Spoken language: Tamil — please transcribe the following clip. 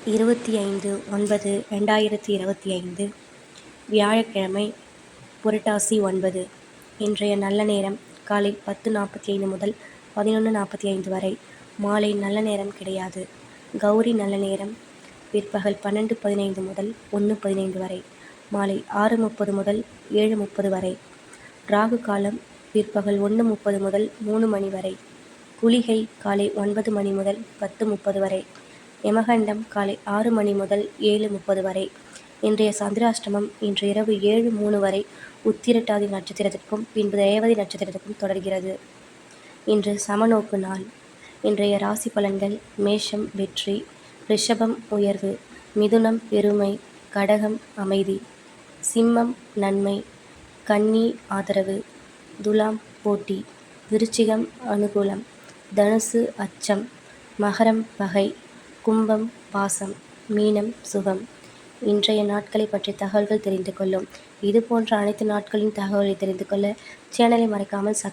25/9/2025 வியாழக்கிழமை, புரட்டாசி 9. இன்றைய நல்ல நேரம் காலை 10:45 முதல் 11:45 வரை. மாலை நல்ல நேரம் கிடையாது. கௌரி நல்ல நேரம் பிற்பகல் 12:15 முதல் 1:15 வரை. மாலை 6:30 முதல் 7:30 வரை. ராகு காலம் பிற்பகல் 1:30 முதல் 3 மணி வரை. குளிகை காலை 9 மணி முதல் 10:30 வரை. யமகண்டம் காலை 6 மணி முதல் 7:30 வரை. இன்றைய சந்திராஷ்டமம் இன்று இரவு 7:03 வரை உத்திரட்டாதி நட்சத்திரத்திற்கும் பின்பு ரேவதி நட்சத்திரத்திற்கும் தொடர்கிறது. இன்று சமநோக்கு நாள். இன்றைய ராசி பலன்கள்: மேஷம் வெற்றி, ரிஷபம் உயர்வு, மிதுனம் பெருமை, கடகம் அமைதி, சிம்மம் நன்மை, கன்னி ஆதரவு, துலாம் போட்டி, விருச்சிகம் அனுகூலம், தனுசு அச்சம், மகரம் பகை, கும்பம் பாசம், மீனம் சுகம். இன்றைய நாட்களை பற்றிய தகவல்கள் தெரிந்து கொள்ளும். இதுபோன்ற அனைத்து நாட்களின் தகவலை தெரிந்து கொள்ள சேனலை மறக்காமல்